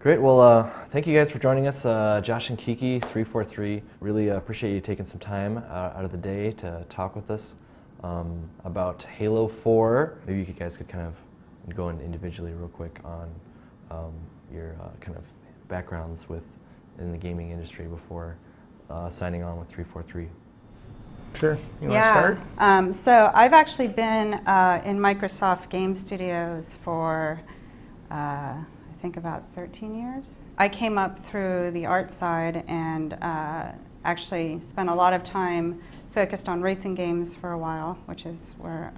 Great. Well, thank you guys for joining us. Josh and Kiki, 343. Really appreciate you taking some time out of the day to talk with us about Halo 4. Maybe you guys could kind of go in individually real quick on your kind of backgrounds in the gaming industry before signing on with 343. Sure. You want to start? So I've actually been in Microsoft Game Studios for I think about 13 years. I came up through the art side and actually spent a lot of time focused on racing games for a while, which is where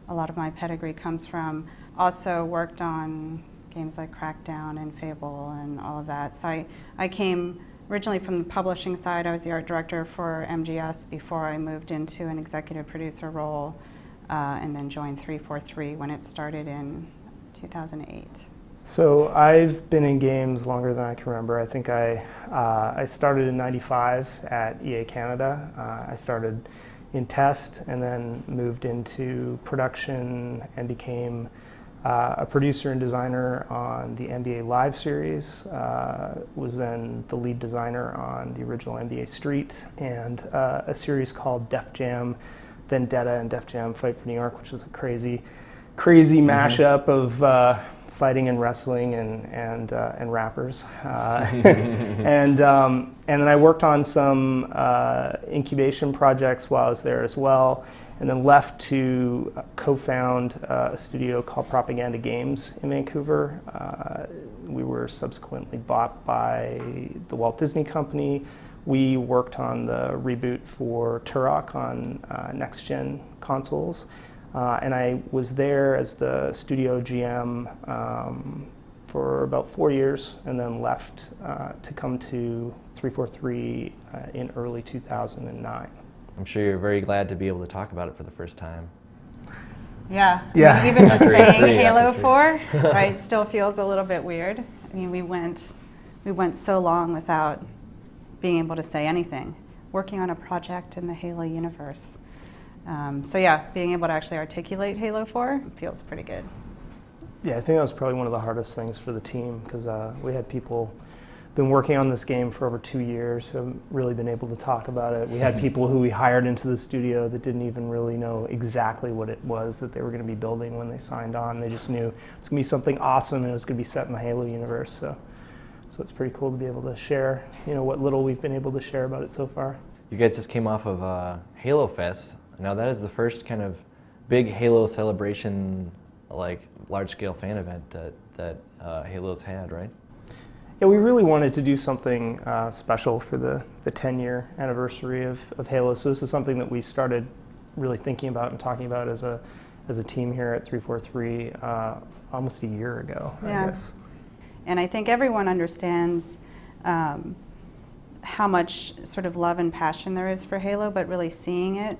a lot of my pedigree comes from. Also worked on games like Crackdown and Fable and all of that. So I came originally from the publishing side. I was the art director for MGS before I moved into an executive producer role and then joined 343 when it started in 2008. So I've been in games longer than I can remember. I think I started in '95 at EA Canada. I started in test and then moved into production and became a producer and designer on the NBA Live series. Was then the lead designer on the original NBA Street and a series called Def Jam, Vendetta and Def Jam Fight for New York, which was a crazy mashup of fighting and wrestling and rappers. And then I worked on some incubation projects while I was there as well, and then left to co-found a studio called Propaganda Games in Vancouver. We were subsequently bought by the Walt Disney Company. We worked on the reboot for Turok on next-gen consoles. And I was there as the studio GM for about 4 years, and then left to come to 343 in early 2009. I'm sure you're very glad to be able to talk about it for the first time. Yeah. Yeah. I mean, even just saying Halo 4, Halo 4, right, still feels a little bit weird. I mean, we went so long without being able to say anything, working on a project in the Halo universe. So yeah, being able to actually articulate Halo 4 feels pretty good. Yeah, I think that was probably one of the hardest things for the team, because we had people been working on this game for over 2 years who haven't really been able to talk about it. We had people who we hired into the studio that didn't even really know exactly what it was that they were going to be building when they signed on. They just knew it's going to be something awesome and it was going to be set in the Halo universe. So it's pretty cool to be able to share, what little we've been able to share about it so far. You guys just came off of Halo Fest. Now that is the first kind of big Halo celebration, like large-scale fan event that Halo's had, right? Yeah, we really wanted to do something special for the 10-year anniversary of Halo. So this is something that we started really thinking about and talking about as a team here at 343 almost a year ago, Yeah. I guess. And I think everyone understands how much sort of love and passion there is for Halo, but really seeing it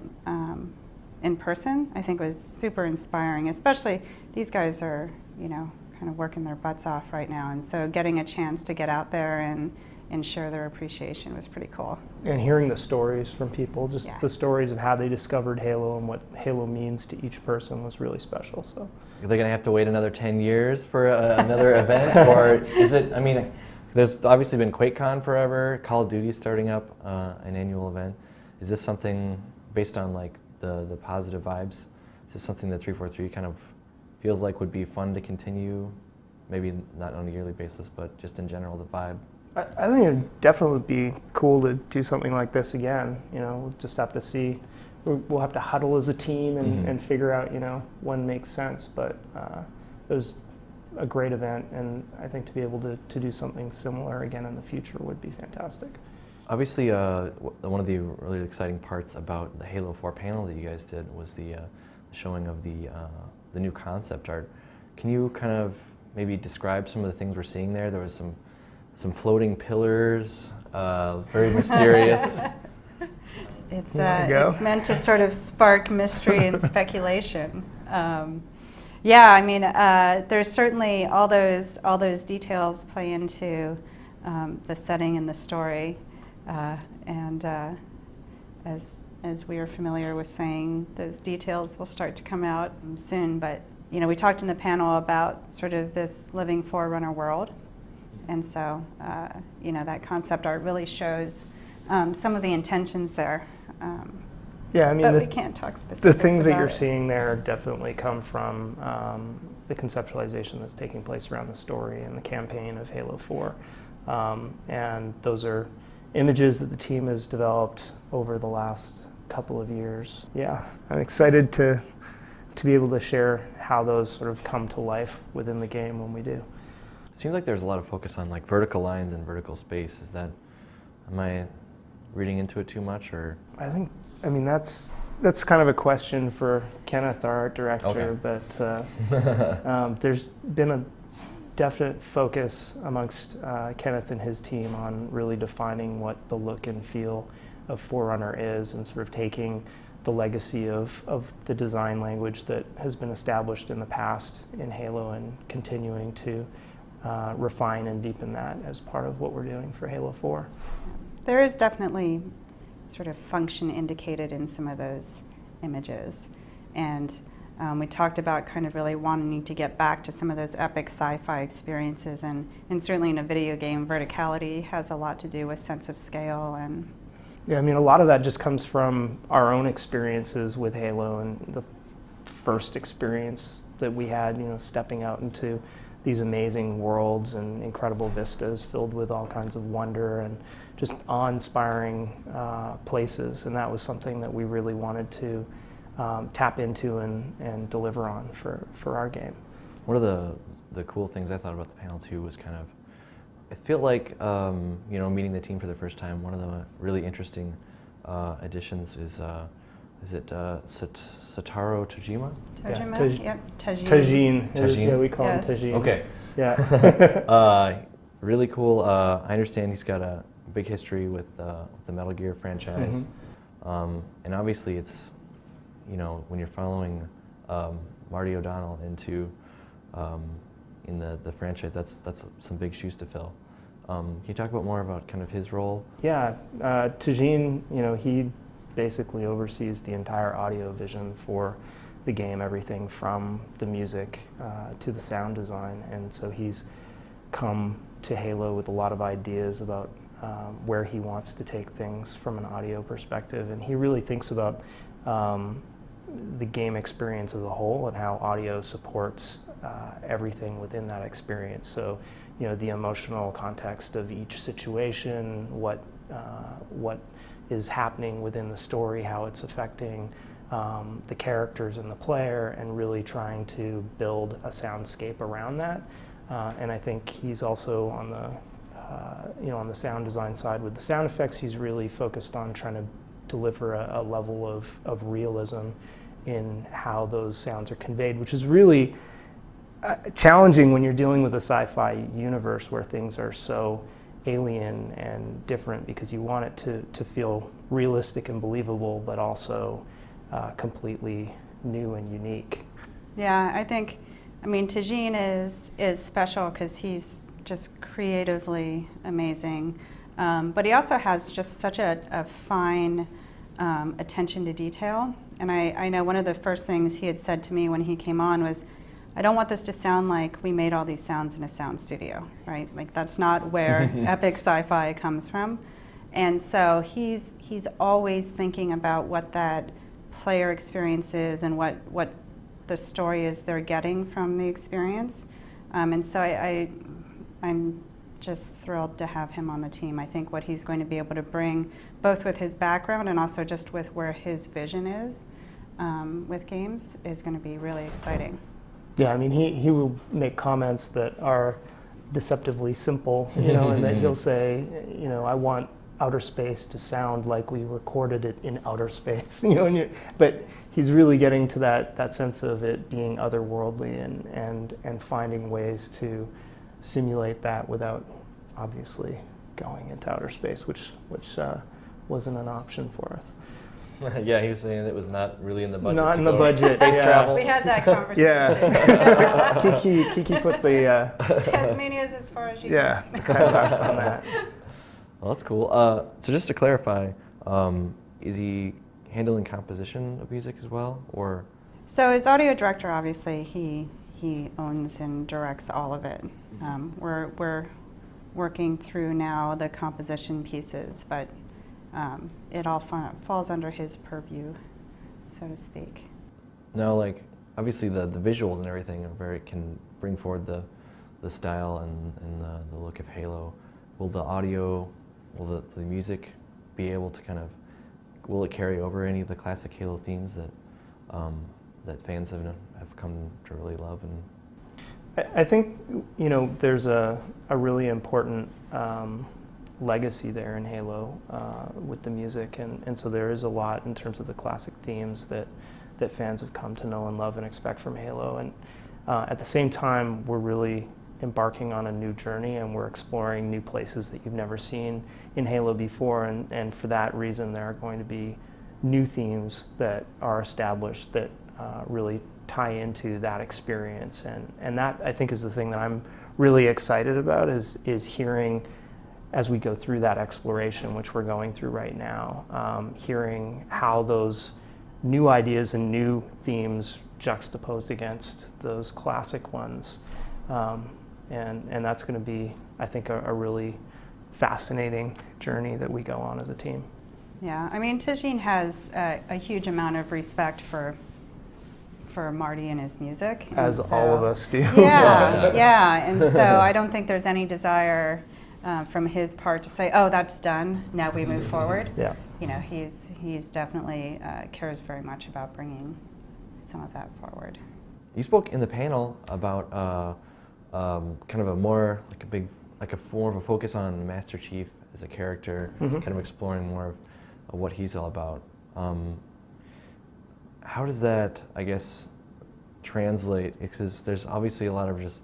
in person, I think was super inspiring. Especially these guys are, kind of working their butts off right now, and so getting a chance to get out there and share their appreciation was pretty cool. And hearing the stories from people, just Yeah. the stories of how they discovered Halo and what Halo means to each person was really special. So. Are they going to have to wait another 10 years for another event, or is it? I mean, there's obviously been QuakeCon forever. Call of Duty starting up an annual event. Is this something based on like the positive vibes? Is this something that 343 kind of feels like would be fun to continue? Maybe not on a yearly basis, but just in general, the vibe. I think it would definitely be cool to do something like this again. We'll just have to see. We'll have to huddle as a team and figure out, when makes sense. But it was a great event, and I think to be able to do something similar again in the future would be fantastic. Obviously, one of the really exciting parts about the Halo 4 panel that you guys did was the showing of the new concept art. Can you kind of maybe describe some of the things we're seeing there? There was some floating pillars, very mysterious. It's meant to sort of spark mystery and speculation. Yeah, I mean, there's certainly all those details play into the setting and the story, and as we are familiar with saying, those details will start to come out soon. But we talked in the panel about sort of this living Forerunner world, And so, that concept art really shows some of the intentions there. Yeah, I mean, but we can't talk specifics the things that about you're it. seeing there definitely come from the conceptualization that's taking place around the story and the campaign of Halo 4. And those are images that the team has developed over the last couple of years. Yeah, I'm excited to be able to share how those sort of come to life within the game when we do. It seems like there's a lot of focus on like vertical lines and vertical space. Am I reading into it too much, or? I mean that's kind of a question for Kenneth, our art director. Okay. But there's been a definite focus amongst Kenneth and his team on really defining what the look and feel of Forerunner is, and sort of taking the legacy of the design language that has been established in the past in Halo and continuing to refine and deepen that as part of what we're doing for Halo 4. There is definitely sort of function indicated in some of those images. And we talked about kind of really wanting to get back to some of those epic sci-fi experiences, and certainly in a video game, verticality has a lot to do with sense of scale. And yeah, I mean, a lot of that just comes from our own experiences with Halo and the first experience that we had, stepping out into these amazing worlds and incredible vistas filled with all kinds of wonder and just awe-inspiring places. And that was something that we really wanted to tap into and deliver on for our game. One of the cool things I thought about the panel too was kind of, I feel like meeting the team for the first time, one of the really interesting additions is it Satoru Tajima? Tajima? Yeah, Yep, Tajin. Tajin. Tajin? Yeah, we call Yes. him Tajin. Okay. Yeah. Really cool. I understand he's got a big history with the Metal Gear franchise. Mhm. And obviously it's, when you're following Marty O'Donnell in the franchise, that's some big shoes to fill. Can you talk about more about kind of his role? Yeah, Tajin, he basically oversees the entire audio vision for the game, everything from the music to the sound design, and so he's come to Halo with a lot of ideas about where he wants to take things from an audio perspective, and he really thinks about the game experience as a whole and how audio supports everything within that experience. So, the emotional context of each situation, what is happening within the story, how it's affecting the characters and the player, and really trying to build a soundscape around that. And I think he's also on the sound design side with the sound effects. He's really focused on trying to deliver a level of realism in how those sounds are conveyed, which is really challenging when you're dealing with a sci-fi universe where things are so alien and different, because you want it to feel realistic and believable, but also completely new and unique. Yeah, I mean, Tajin is special because he's just creatively amazing, but he also has just such a fine attention to detail. And I know one of the first things he had said to me when he came on was, I don't want this to sound like we made all these sounds in a sound studio, right? Like, that's not where epic sci-fi comes from. And so he's always thinking about what that player experience is and what the story is they're getting from the experience. And so I'm just thrilled to have him on the team. I think what he's going to be able to bring, both with his background and also just with where his vision is with games, is going to be really exciting. Yeah, I mean, he will make comments that are deceptively simple, and that he'll say, I want outer space to sound like we recorded it in outer space, but he's really getting to that sense of it being otherworldly and finding ways to simulate that without obviously going into outer space, which wasn't an option for us. Yeah, he was saying it was not really in the budget. Not in the budget. Space Yeah. travel. We had that conversation. Yeah. Kiki put the Tasmania is as far as you yeah, can. kind of on that. Well, that's cool. So just to clarify, is he handling composition of music as well, or? So as audio director, obviously he owns and directs all of it. We're working through now the composition pieces, but it all falls under his purview, so to speak. Now, like, obviously the visuals and everything are can bring forward the style and the look of Halo. Will the audio, will the music be able to kind of, will it carry over any of the classic Halo themes that fans have come to really love? And I think, you know, there's a really important legacy there in Halo with the music, and so there is a lot in terms of the classic themes that fans have come to know and love and expect from Halo. And at the same time, we're really embarking on a new journey, and we're exploring new places that you've never seen in Halo before, and for that reason there are going to be new themes that are established that really tie into that experience, and that, I think, is the thing that I'm really excited about, is hearing, as we go through that exploration, which we're going through right now, hearing how those new ideas and new themes juxtaposed against those classic ones. And that's going to be, I think, a really fascinating journey that we go on as a team. Yeah, I mean, Tajin has a huge amount of respect for Marty and his music. As so, all of us do. Yeah, yeah, and so I don't think there's any desire from his part to say, oh, that's done, now we move forward. Yeah. You know, he's definitely cares very much about bringing some of that forward. you spoke in the panel about kind of a more more of a focus on Master Chief as a character, kind of exploring more of what he's all about. How does that, I guess, translate? Because there's obviously a lot of just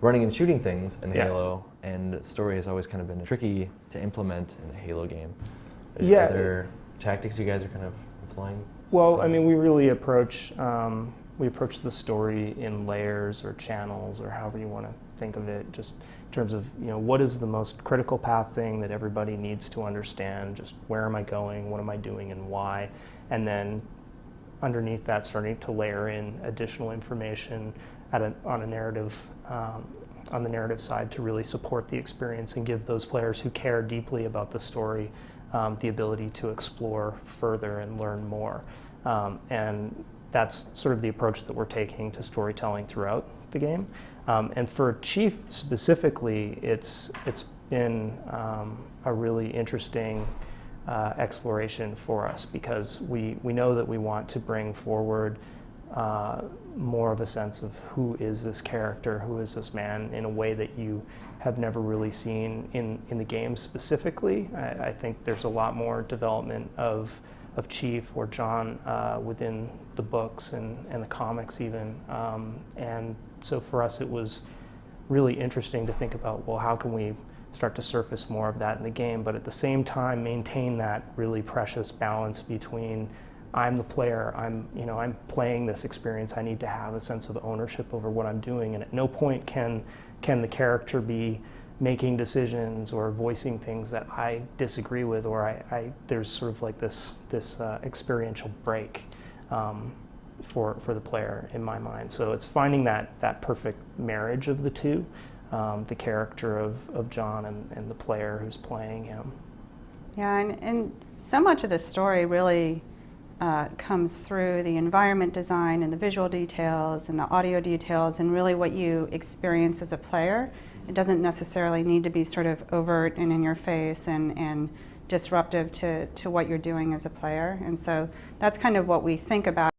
running and shooting things in Halo, and story has always kind of been tricky to implement in a Halo game. Are there tactics you guys are kind of employing? Well, I mean, we really approach the story in layers or channels, or however you want to think of it, just in terms of, you know, what is the most critical path thing that everybody needs to understand, just where am I going, what am I doing, and why, and then underneath that starting to layer in additional information on the narrative side to really support the experience and give those players who care deeply about the story the ability to explore further and learn more. And that's sort of the approach that we're taking to storytelling throughout the game. And for Chief specifically, it's been a really interesting exploration for us, because we know that we want to bring forward more of a sense of who is this character, who is this man, in a way that you have never really seen in the game specifically. I think there's a lot more development of Chief or John within the books and the comics even, and so for us it was really interesting to think about, well, how can we start to surface more of that in the game, but at the same time maintain that really precious balance between I'm the player, I'm playing this experience, I need to have a sense of ownership over what I'm doing, and at no point can the character be making decisions or voicing things that I disagree with, or there's sort of like this experiential break for the player in my mind. So it's finding that perfect marriage of the two, the character of John and the player who's playing him. Yeah, and so much of the story really comes through the environment design and the visual details and the audio details, and really what you experience as a player. It doesn't necessarily need to be sort of overt and in your face and disruptive to what you're doing as a player. And so that's kind of what we think about